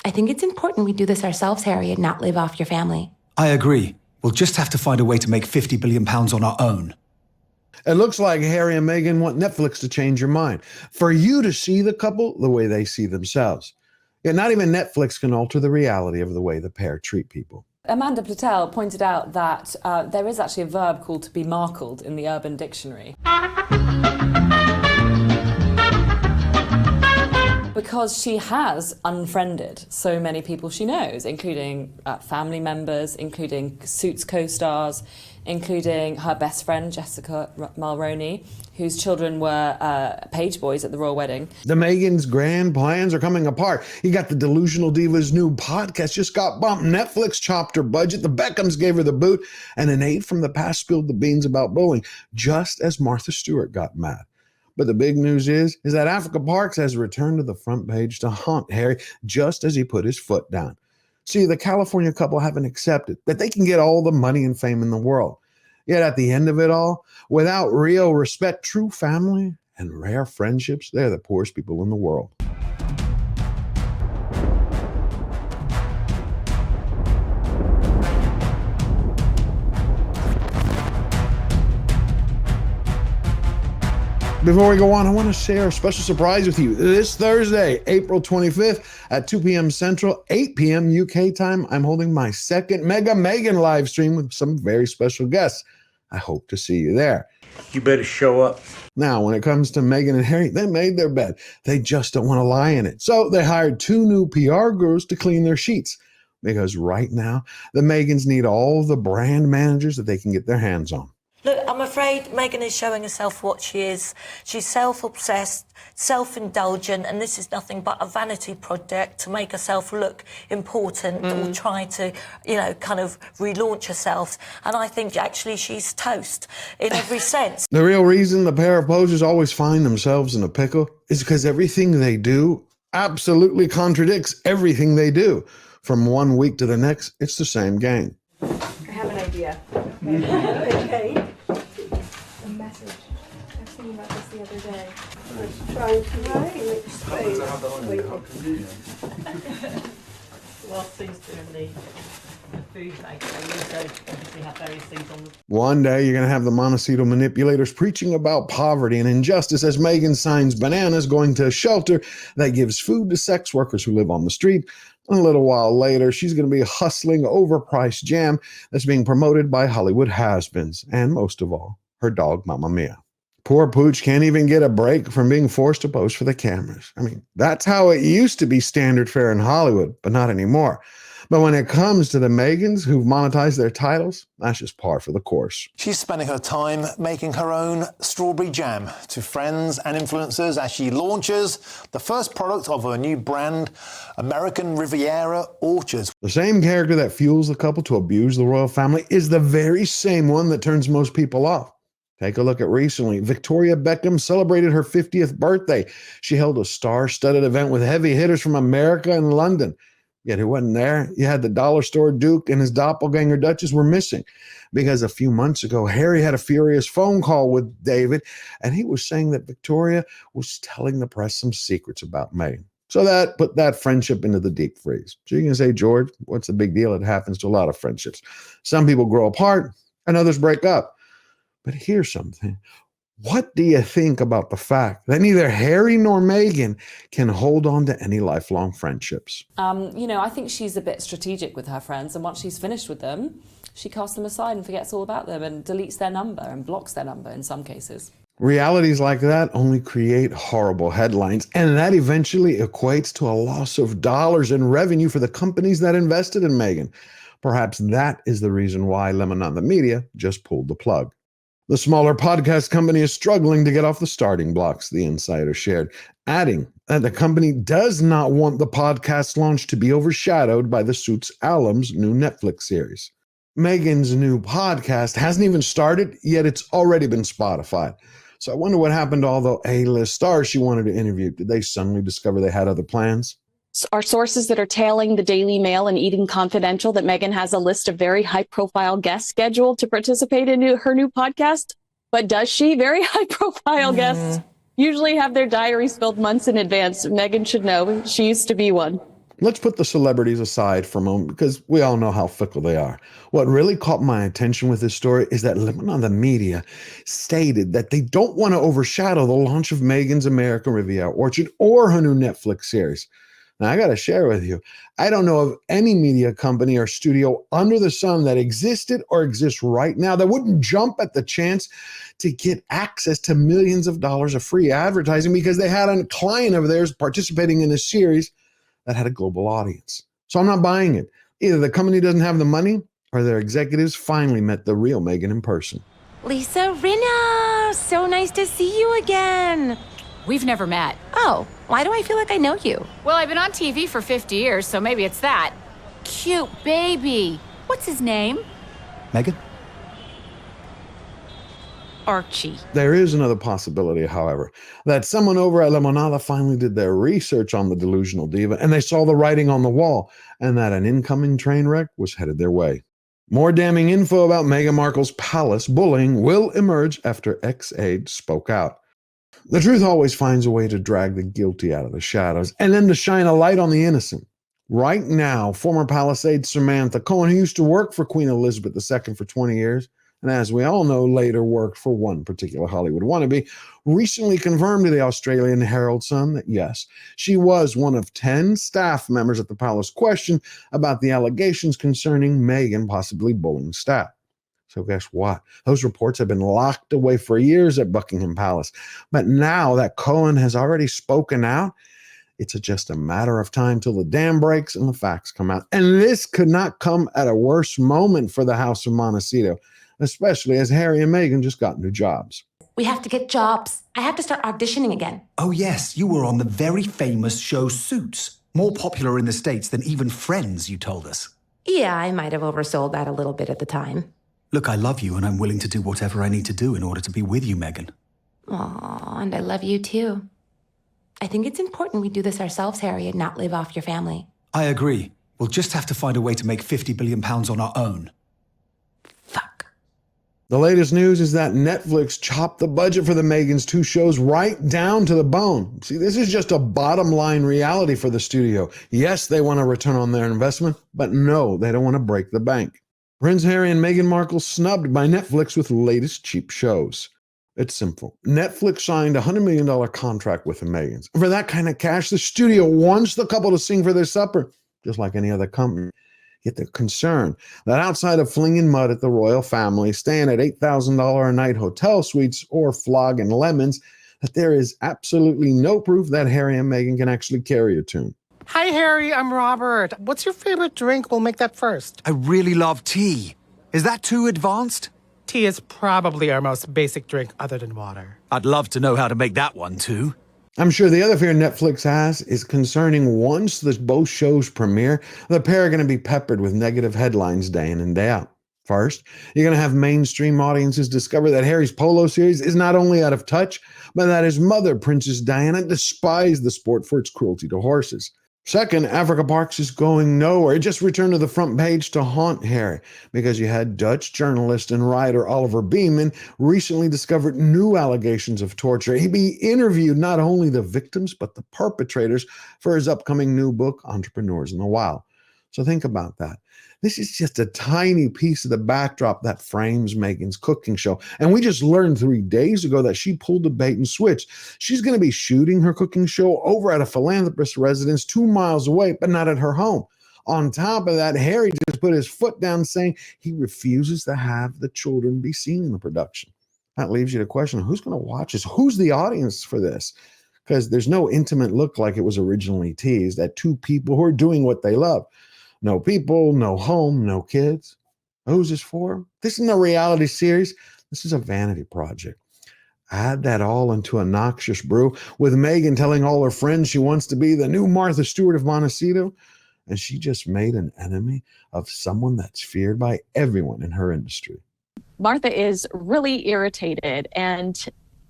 I think it's important we do this ourselves, Harry, and not live off your family. I agree. We'll just have to find a way to make £50 billion on our own. It looks like Harry and Meghan want Netflix to change your mind, for you to see the couple the way they see themselves. Yet not even Netflix can alter the reality of the way the pair treat people. Amanda Platel pointed out that there is actually a verb called to be markled in the Urban Dictionary. Because she has unfriended so many people she knows, including family members, including Suits co-stars, including her best friend, Jessica Mulroney, whose children were page boys at the royal wedding. The Meghan's grand plans are coming apart. You got the Delusional Divas' new podcast just got bumped. Netflix chopped her budget. The Beckhams gave her the boot. And an aide from the past spilled the beans about bowling, just as Martha Stewart got mad. But the big news is that Africa Parks has returned to the front page to haunt Harry just as he put his foot down. See, the California couple haven't accepted that they can get all the money and fame in the world. Yet at the end of it all, without real respect, true family, and rare friendships, they're the poorest people in the world. Before we go on, I want to share a special surprise with you. This Thursday, April 25th at 2 p.m. Central, 8 p.m. UK time, I'm holding my second Mega Meghan live stream with some very special guests. I hope to see you there. You better show up. Now, when it comes to Meghan and Harry, they made their bed. They just don't want to lie in it. So they hired 2 new PR gurus to clean their sheets. Because right now, the Meghans need all the brand managers that they can get their hands on. Look, I'm afraid Meghan is showing herself what she is. She's self-obsessed, self-indulgent, and this is nothing but a vanity project to make herself look important or try to, kind of relaunch herself. And I think actually she's toast in every sense. The real reason the pair of posers always find themselves in a pickle is because everything they do absolutely contradicts everything they do. From one week to the next, it's the same game. I have an idea. Okay. A message. I was thinking about this the other day. I was trying to write space. Whilst he's doing the food bag, they also obviously have various things on the... One day, you're going to have the Montecito manipulators preaching about poverty and injustice as Meghan signs bananas going to a shelter that gives food to sex workers who live on the street. And a little while later, she's going to be hustling overpriced jam that's being promoted by Hollywood has-beens, and most of all, her dog, Mamma Mia. Poor Pooch can't even get a break from being forced to pose for the cameras. I mean, that's how it used to be standard fare in Hollywood, but not anymore. But when it comes to the Meghans who've monetized their titles, that's just par for the course. She's spending her time making her own strawberry jam to friends and influencers as she launches the first product of her new brand, American Riviera Orchards. The same character that fuels the couple to abuse the royal family is the very same one that turns most people off. Take a look at recently. Victoria Beckham celebrated her 50th birthday. She held a star-studded event with heavy hitters from America and London. Yet who wasn't there? You had the dollar store Duke and his doppelganger Duchess were missing because a few months ago, Harry had a furious phone call with David, and he was saying that Victoria was telling the press some secrets about Meghan. So that put that friendship into the deep freeze. So you can say, George, what's the big deal? It happens to a lot of friendships. Some people grow apart and others break up. But here's something. What do you think about the fact that neither Harry nor Meghan can hold on to any lifelong friendships? I think she's a bit strategic with her friends, and once she's finished with them, she casts them aside and forgets all about them and deletes their number and blocks their number in some cases. Realities like that only create horrible headlines, and that eventually equates to a loss of dollars in revenue for the companies that invested in Meghan. Perhaps that is the reason why Lemon Media just pulled the plug. The smaller podcast company is struggling to get off the starting blocks, the insider shared, adding that the company does not want the podcast launch to be overshadowed by the Suits alum's new Netflix series. Meghan's new podcast hasn't even started, yet it's already been Spotify'd. So I wonder what happened to all the A-list stars she wanted to interview. Did they suddenly discover they had other plans? Our sources that are tailing the Daily Mail and Eating Confidential that Meghan has a list of very high-profile guests scheduled to participate in her new podcast. But does she? Very high-profile guests usually have their diaries filled months in advance. Meghan should know. She used to be one. Let's put the celebrities aside for a moment because we all know how fickle they are. What really caught my attention with this story is that the media stated that they don't want to overshadow the launch of Meghan's American Riviera Orchard or her new Netflix series. Now, I got to share with you, I don't know of any media company or studio under the sun that existed or exists right now that wouldn't jump at the chance to get access to millions of dollars of free advertising because they had a client of theirs participating in a series that had a global audience. So I'm not buying it. Either the company doesn't have the money or their executives finally met the real Meghan in person. Lisa Rinna, so nice to see you again. We've never met. Oh, why do I feel like I know you? Well, I've been on TV for 50 years, so maybe it's that. Cute baby. What's his name? Meghan? Archie. There is another possibility, however, that someone over at Limonada finally did their research on the delusional diva and they saw the writing on the wall and that an incoming train wreck was headed their way. More damning info about Meghan Markle's palace bullying will emerge after ex-aide spoke out. The truth always finds a way to drag the guilty out of the shadows and then to shine a light on the innocent. Right now, former palace aide Samantha Cohen, who used to work for Queen Elizabeth II for 20 years, and as we all know, later worked for one particular Hollywood wannabe, recently confirmed to the Australian Herald Sun that yes, she was one of 10 staff members at the palace questioned about the allegations concerning Meghan possibly bullying staff. So guess what? Those reports have been locked away for years at Buckingham Palace. But now that Cohen has already spoken out, it's just a matter of time till the dam breaks and the facts come out. And this could not come at a worse moment for the House of Montecito, especially as Harry and Meghan just got new jobs. We have to get jobs. I have to start auditioning again. Oh, yes, you were on the very famous show Suits. More popular in the States than even Friends, you told us. Yeah, I might have oversold that a little bit at the time. Look, I love you and I'm willing to do whatever I need to do in order to be with you, Meghan. Aw, and I love you too. I think it's important we do this ourselves, Harry, and not live off your family. I agree. We'll just have to find a way to make £50 billion on our own. Fuck. The latest news is that Netflix chopped the budget for the Meghan's 2 shows right down to the bone. See, this is just a bottom line reality for the studio. Yes, they want a return on their investment, but no, they don't want to break the bank. Prince Harry and Meghan Markle snubbed by Netflix with latest cheap shows. It's simple. Netflix signed a $100 million contract with the Meghans. For that kind of cash, the studio wants the couple to sing for their supper, just like any other company. Yet they're concerned that outside of flinging mud at the royal family, staying at $8,000 a night hotel suites, or flogging lemons, that there is absolutely no proof that Harry and Meghan can actually carry a tune. Hi, Harry. I'm Robert. What's your favorite drink? We'll make that first. I really love tea. Is that too advanced? Tea is probably our most basic drink other than water. I'd love to know how to make that one too. I'm sure the other fear Netflix has is concerning once both shows premiere, the pair are going to be peppered with negative headlines day in and day out. First, you're going to have mainstream audiences discover that Harry's polo series is not only out of touch, but that his mother, Princess Diana, despised the sport for its cruelty to horses. Second, Africa Parks is going nowhere. It just returned to the front page to haunt Harry because you had Dutch journalist and writer Oliver Beeman recently discovered new allegations of torture. He interviewed not only the victims, but the perpetrators for his upcoming new book, Entrepreneurs in the Wild. So think about that. This is just a tiny piece of the backdrop that frames Meghan's cooking show. And we just learned 3 days ago that she pulled a bait and switch. She's going to be shooting her cooking show over at a philanthropist residence 2 miles away, but not at her home. On top of that, Harry just put his foot down saying he refuses to have the children be seen in the production. That leaves you to question, who's going to watch this? Who's the audience for this? Because there's no intimate look like it was originally teased at 2 people who are doing what they love. No people, no home, no kids. Who's this for? This isn't a reality series. This is a vanity project. Add that all into a noxious brew with Meghan telling all her friends she wants to be the new Martha Stewart of Montecito, and she just made an enemy of someone that's feared by everyone in her industry. Martha is really irritated, and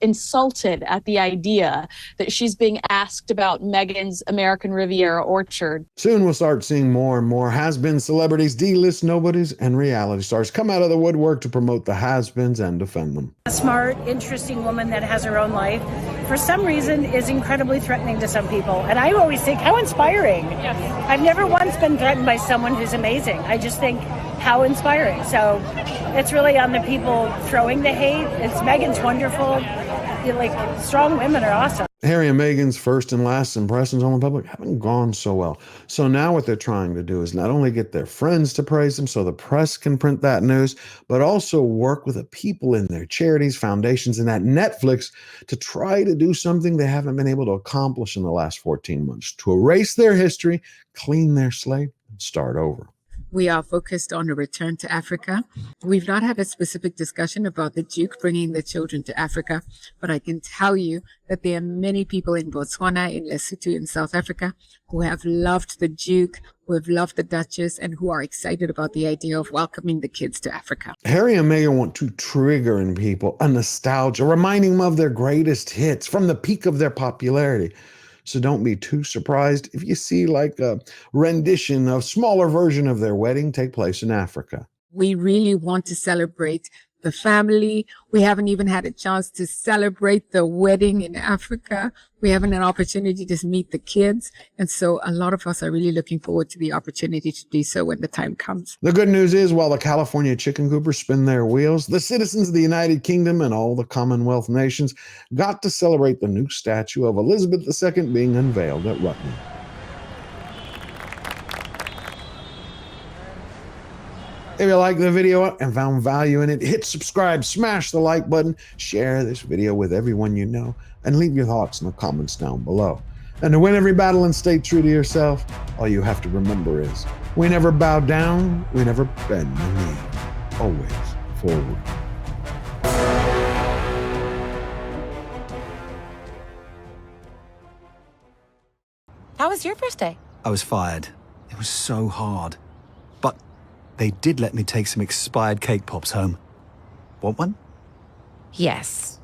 insulted at the idea that she's being asked about Meghan's American Riviera orchard. Soon we'll start seeing more and more has-been celebrities, D-list nobodies, and reality stars come out of the woodwork to promote the has-beens and defend them. A smart, interesting woman that has her own life, for some reason, is incredibly threatening to some people. And I always think, how inspiring. Yes. I've never once been threatened by someone who's amazing. I just think, how inspiring. So it's really on the people throwing the hate. It's Meghan's wonderful. Like, strong women are awesome. Harry and Meghan's first and last impressions on the public haven't gone so well. So now what they're trying to do is not only get their friends to praise them so the press can print that news, but also work with the people in their charities, foundations, and that Netflix to try to do something they haven't been able to accomplish in the last 14 months, to erase their history, clean their slate, and start over. We are focused on a return to Africa. We've not had a specific discussion about the Duke bringing the children to Africa, but I can tell you that there are many people in Botswana, in Lesotho, in South Africa, who have loved the Duke, who have loved the Duchess, and who are excited about the idea of welcoming the kids to Africa. Harry and Meghan want to trigger in people a nostalgia, reminding them of their greatest hits from the peak of their popularity. So don't be too surprised if you see like a rendition, a smaller version of their wedding take place in Africa. We really want to celebrate the family. We haven't even had a chance to celebrate the wedding in Africa. We haven't had an opportunity to meet the kids. And so a lot of us are really looking forward to the opportunity to do so when the time comes. The good news is, while the California chicken coopers spin their wheels, the citizens of the United Kingdom and all the Commonwealth nations got to celebrate the new statue of Elizabeth II being unveiled at Rutland. If you liked the video and found value in it, hit subscribe, smash the like button, share this video with everyone you know, and leave your thoughts in the comments down below. And to win every battle and stay true to yourself, all you have to remember is, we never bow down, we never bend the knee, always forward. How was your first day? I was fired. It was so hard. But they did let me take some expired cake pops home. Want one? Yes.